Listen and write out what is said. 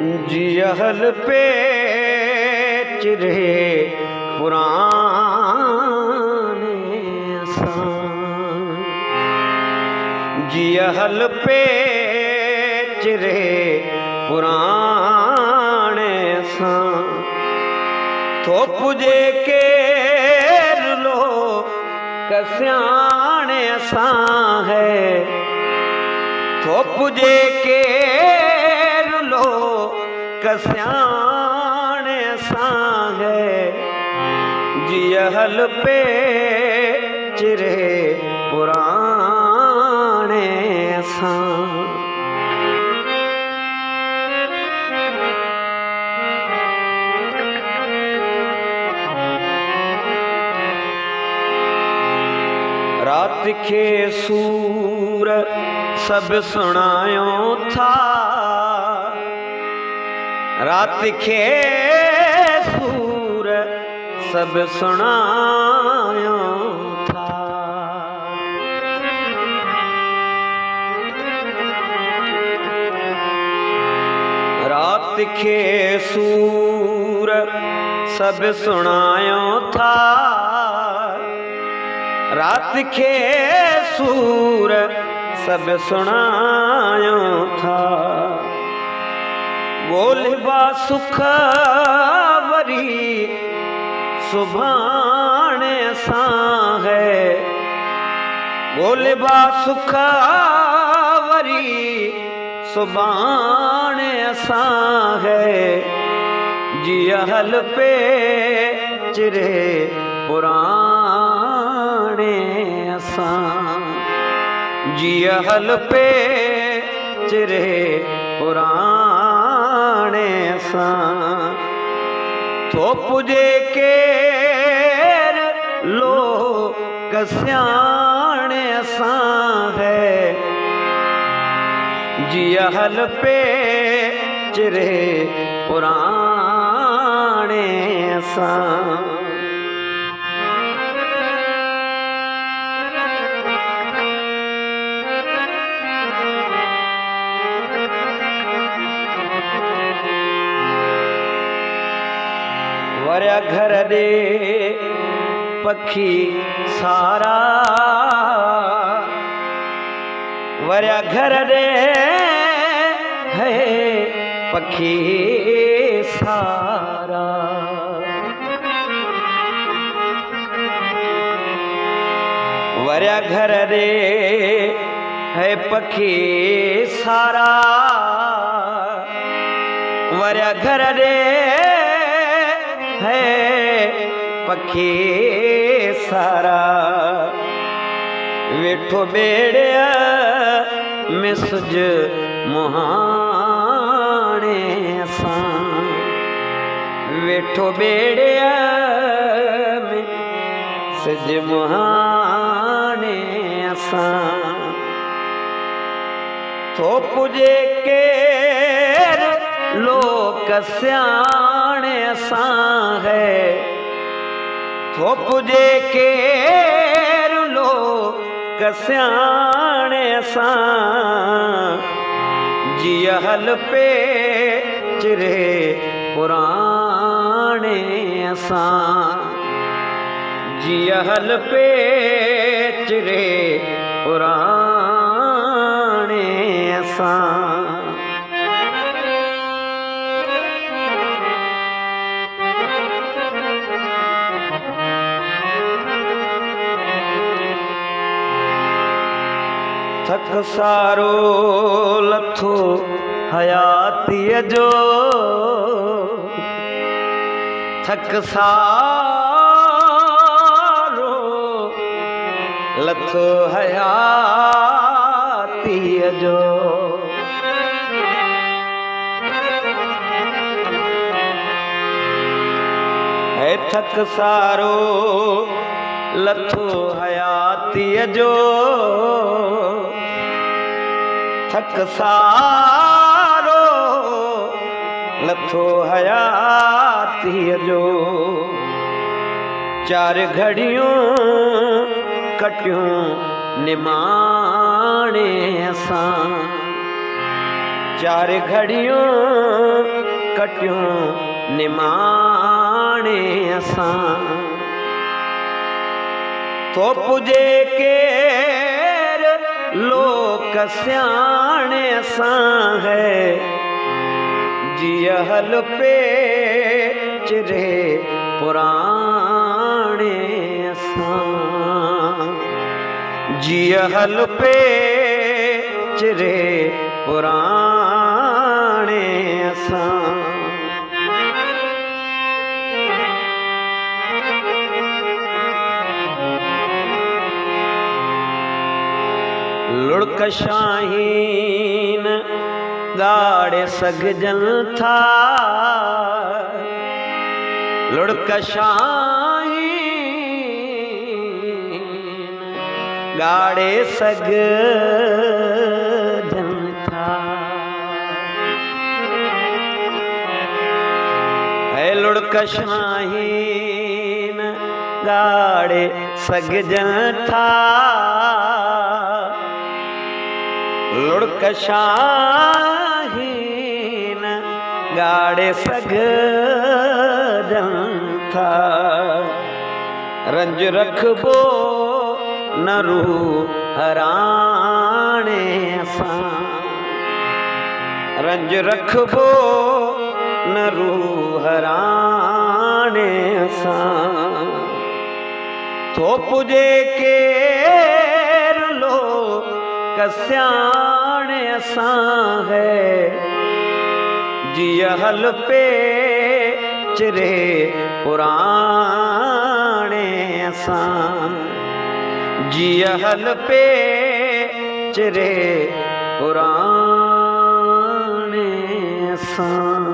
जियहल पे चिरे पुराने असां, जियहल पे चिरे पुराने असां, थोप जे केर लो कस्याणे असां है, थोप जे केर लो कस्याणे असां है, जियहल पे चिरे पुराणे असां। रात के सूर सब सुनायो था, रात के सूर सब सुनायो था, रात के सूर सब सुनायो था, रात के सूर सब सुनायो था, बोलबा सुख वरी सुभाणे असां है, बोलबा सुख वरी सुभाणे असां है, जियहल पे चिरे पुराणे असां, जियहल पे चिरे पुराणे असां, थोप जे केर लो कस्याणे असां है, जियहल पे चिरे पुराणे असां। वर्या घर दे पखी सारा, वर्या घर दे है पखी सारा, वर्या घर दे है पखी सारा, वर्या घर दे है पखी सारा, वेठो बेड़िया में सुज मुहाणे असां, वेठो बेड़िया में सुज मुहाणे असां, थोप जे केर लो कस्याणे असां है, थोप जे केर लो कस्याणे असां, जियहल पे चिरे पुराणे असां, जियहल पे चिरे पुराणे असां। थक सारो लथो हयातीअ जो, थक सारो लथो हयातीअ जो, है थक सारो लथो हयातीअ जो, थक सारो लथो हयातीअ जो, चार घड़ियों कटियूं निमाणे असां, चार घड़ियों कटियूं निमाणे असां तो पुजे केर लोक स्याणे असां है जिया हल पे चिरे पुराणे असां जिया हल पे चिरे पुराणे असां लुढ़क शाहीन गाड़े सगजन था लुढ़क शाहीन गाड़े सगजन था है लुढ़क शाहीन गाड़े सगजन था लुढ़क शाहीन गाड़े सगजन था रंज रखबो न रूह हराणे असां रंज रखबो न रूह हराणे असां तो पुजे केर लो कस्याणे असां है जिया हल पे चिरे पुराणे असां जिया हल पे चिरे पुराणे असां